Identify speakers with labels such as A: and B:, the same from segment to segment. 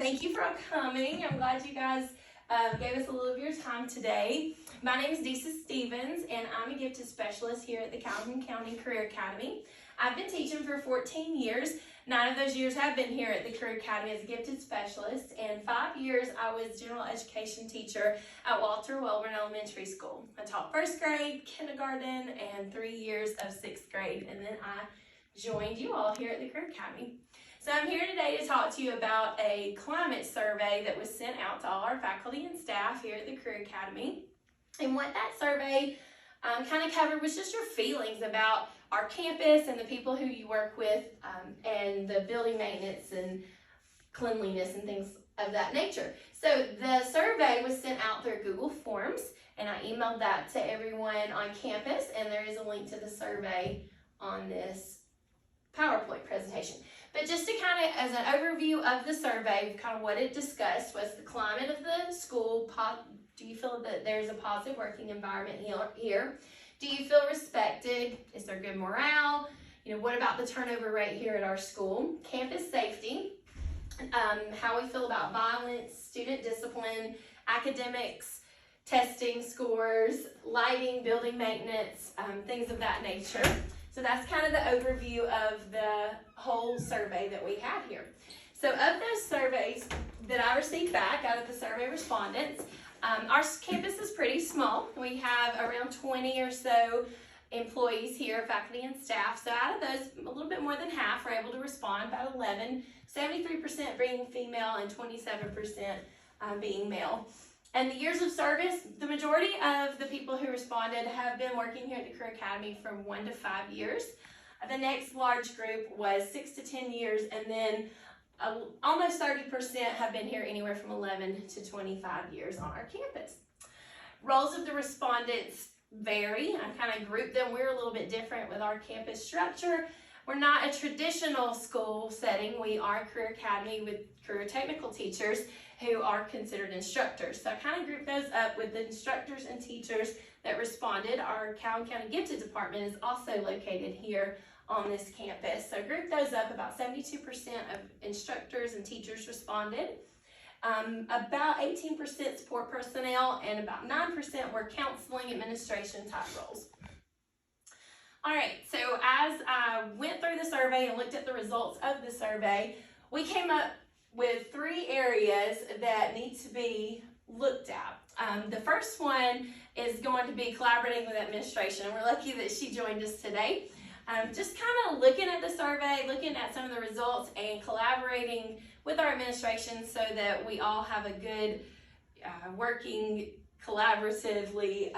A: thank you for coming. I'm glad you guys gave us a little of your time today. My name is Deesa Stevens, and I'm a gifted specialist here at the Calhoun County Career Academy. I've been teaching for 14 years. 9 of those years have been here at the Career Academy as a gifted specialist, and 5 years I was general education teacher at Walter Welborn Elementary School. I taught 1st grade, kindergarten, and 3 years of 6th grade, and then I joined you all here at the Career Academy. So I'm here today to talk to you about a climate survey that was sent out to all our faculty and staff here at the Career Academy. And what that survey kind of covered was just your feelings about our campus and the people who you work with, and the building maintenance and cleanliness and things of that nature. So the survey was sent out through Google Forms, and I emailed that to everyone on campus, and there is a link to the survey on this PowerPoint presentation. But just to kind of, as an overview of the survey, kind of what it discussed was the climate of the school. Do you feel that there's a positive working environment here? Do you feel respected? Is there good morale? What about the turnover rate here at our school? Campus safety, how we feel about violence, student discipline, academics, testing scores, lighting, building maintenance, things of that nature. So that's kind of the overview of the whole survey that we have here. So of those surveys that I received back out of the survey respondents, our campus is pretty small. We have around 20 or so employees here, faculty and staff. So out of those, a little bit more than half were able to respond, about 11, 73% being female and 27% being male. And the years of service, the majority of the people who responded have been working here at the Career Academy from 1 to 5 years. The next large group was 6 to 10 years, and then almost 30% have been here anywhere from 11 to 25 years on our campus. Roles of the respondents vary. I kind of grouped them. We're a little bit different with our campus structure. We're not a traditional school setting. We are a Career Academy with career technical teachers who are considered instructors. So I kind of grouped those up with the instructors and teachers that responded. Our Calhoun County Gifted Department is also located here on this campus. So I grouped those up. About 72% of instructors and teachers responded. About 18% support personnel, and about 9% were counseling administration type roles. All right, so as I went through the survey and looked at the results of the survey, we came up with 3 areas that need to be looked at. The first one is going to be collaborating with administration, and we're lucky that she joined us today. Just kind of looking at the survey, looking at some of the results, and collaborating with our administration so that we all have a good working collaboratively.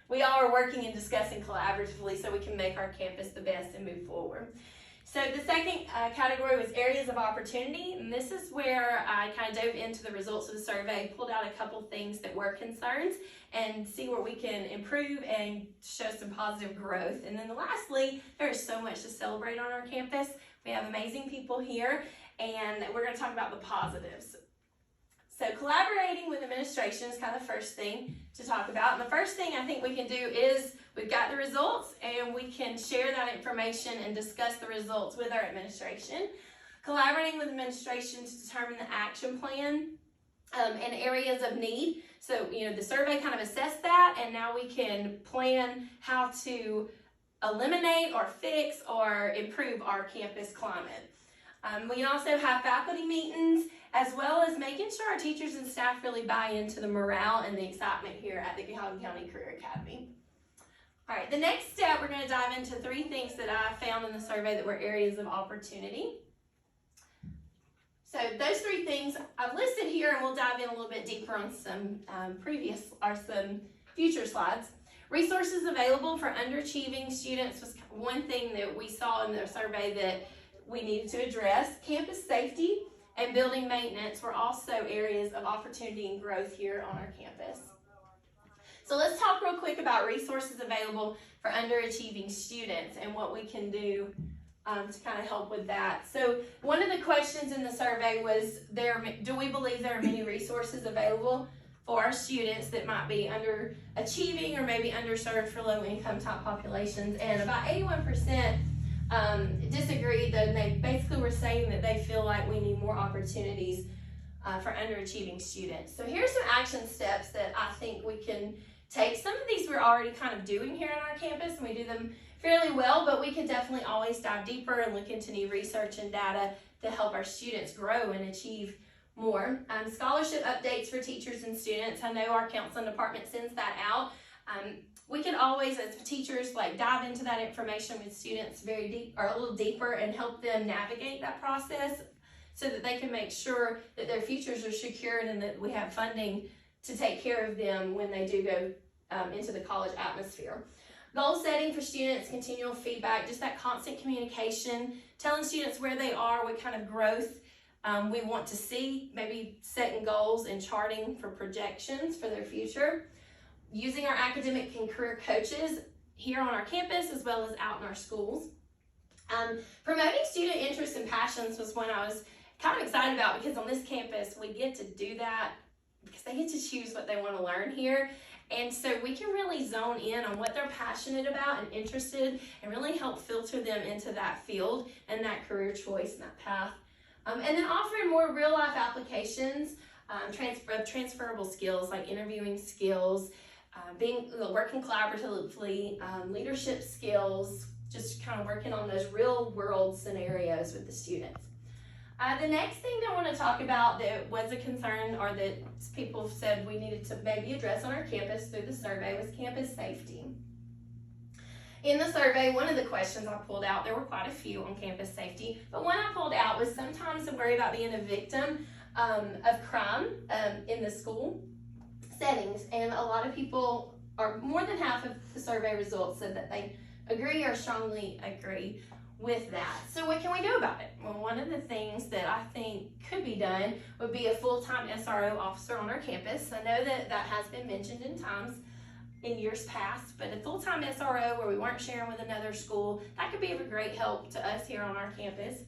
A: We all are working and discussing collaboratively so we can make our campus the best and move forward. So the second category was areas of opportunity, and this is where I kind of dove into the results of the survey, pulled out a couple things that were concerns, and see where we can improve and show some positive growth. And then lastly, there is so much to celebrate on our campus. We have amazing people here, and we're going to talk about the positives. So collaborating with administration is kind of the first thing to talk about. And the first thing I think we can do is we've got the results, and we can share that information and discuss the results with our administration. Collaborating with administration to determine the action plan and areas of need. So, the survey kind of assessed that, and now we can plan how to eliminate or fix or improve our campus climate. We can also have faculty meetings, as well as making sure our teachers and staff really buy into the morale and the excitement here at the Calhoun County Career Academy. All right, the next step, we're going to dive into 3 things that I found in the survey that were areas of opportunity. So those 3 things I've listed here, and we'll dive in a little bit deeper on some some future slides. Resources available for underachieving students was one thing that we saw in the survey that we needed to address. Campus safety and building maintenance were also areas of opportunity and growth here on our campus. So let's talk real quick about resources available for underachieving students and what we can do to kind of help with that. So one of the questions in the survey was, do we believe there are many resources available for our students that might be underachieving or maybe underserved for low-income type populations? And about 81% disagreed. Though they basically were saying that they feel like we need more opportunities for underachieving students. So here's some action steps that I think we can take. Some of these we're already kind of doing here on our campus, and we do them fairly well, but we could definitely always dive deeper and look into new research and data to help our students grow and achieve more. Scholarship updates for teachers and students. I know our counseling department sends that out. We can always, as teachers, like dive into that information with students very deep or a little deeper and help them navigate that process so that they can make sure that their futures are secured and that we have funding to take care of them when they do go into the college atmosphere. Goal setting for students, continual feedback, just that constant communication, telling students where they are, what kind of growth we want to see, maybe setting goals and charting for projections for their future. Using our academic and career coaches here on our campus as well as out in our schools. Promoting student interests and passions was one I was kind of excited about, because on this campus we get to do that because they get to choose what they want to learn here. And so we can really zone in on what they're passionate about and interested and really help filter them into that field and that career choice and that path. And then offering more real life applications, transferable skills like interviewing skills, working collaboratively, leadership skills, just kind of working on those real world scenarios with the students. The next thing I want to talk about that was a concern, or that people said we needed to maybe address on our campus through the survey, was campus safety. In the survey, one of the questions I pulled out, there were quite a few on campus safety, but one I pulled out was sometimes the worry about being a victim of crime in the school settings. And a lot of people, or more than half of the survey results, said that they agree or strongly agree with that. So what can we do about it? Well, one of the things that I think could be done would be a full-time SRO officer on our campus. I know that that has been mentioned in years past, but a full-time SRO where we weren't sharing with another school, that could be of a great help to us here on our campus.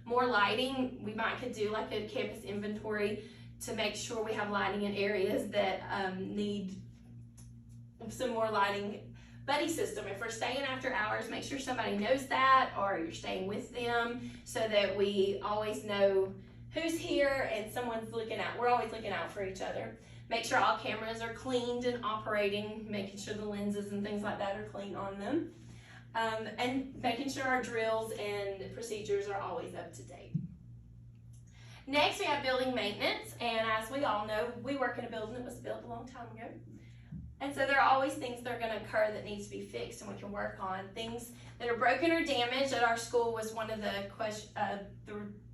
A: More lighting, we could do like a campus inventory to make sure we have lighting in areas that need some more lighting. Buddy system, if we're staying after hours, make sure somebody knows that, or you're staying with them, so that we always know who's here and someone's looking out. We're always looking out for each other. Make sure all cameras are cleaned and operating, making sure the lenses and things like that are clean on them. And making sure our drills and procedures are always up to date. Next, we have building maintenance, and as we all know, we work in a building that was built a long time ago. And so there are always things that are going to occur that needs to be fixed and we can work on. Things that are broken or damaged at our school was one of the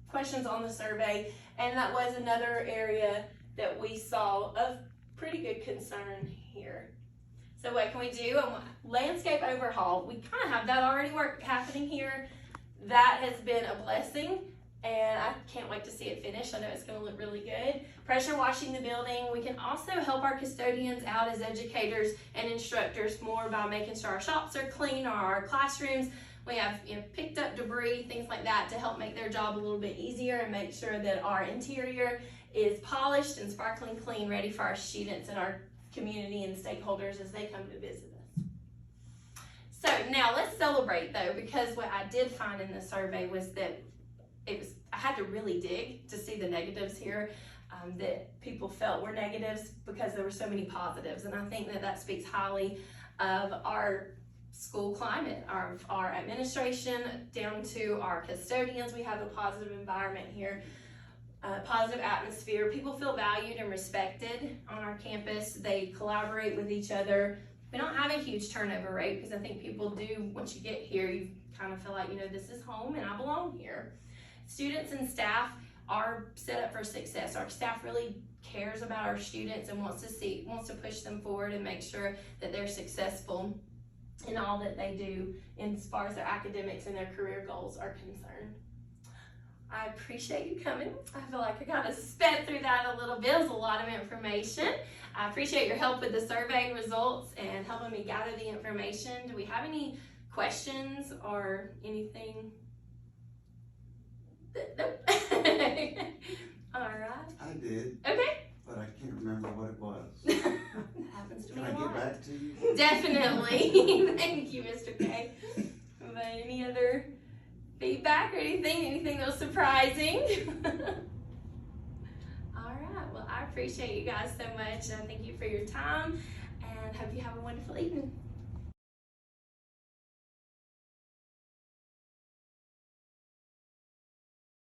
A: questions on the survey, and that was another area that we saw of pretty good concern here. So what can we do? Landscape overhaul. We kind of have that already happening here. That has been a blessing, and I can't wait to see it finish. I know it's going to look really good. Pressure washing the building. We can also help our custodians out as educators and instructors more by making sure our shops are clean, or our classrooms. We have picked up debris, things like that, to help make their job a little bit easier and make sure that our interior is polished and sparkling clean, ready for our students and our community and stakeholders as they come to visit us. So now let's celebrate though, because what I did find in the survey was that I had to really dig to see the negatives here, that people felt were negatives, because there were so many positives. And I think that that speaks highly of our school climate, our administration, down to our custodians. We have a positive environment here, a positive atmosphere. People feel valued and respected on our campus. They collaborate with each other. We don't have a huge turnover rate, because I think people do, once you get here, you kind of feel like, this is home and I belong here. Students and staff are set up for success. Our staff really cares about our students and wants to push them forward and make sure that they're successful in all that they do as far as their academics and their career goals are concerned. I appreciate you coming. I feel like I kind of sped through that a little bit. It was a lot of information. I appreciate your help with the survey results and helping me gather the information. Do we have any questions or anything? Nope. All right.
B: I did.
A: Okay.
B: But I can't remember what it was.
A: That happens to me
B: Can
A: a
B: I
A: lot.
B: get back to you?
A: Definitely. Thank you, Mr. K. But any other Anything that was surprising? All right. Well, I appreciate you guys so much, and thank you for your time, and hope you have a wonderful evening.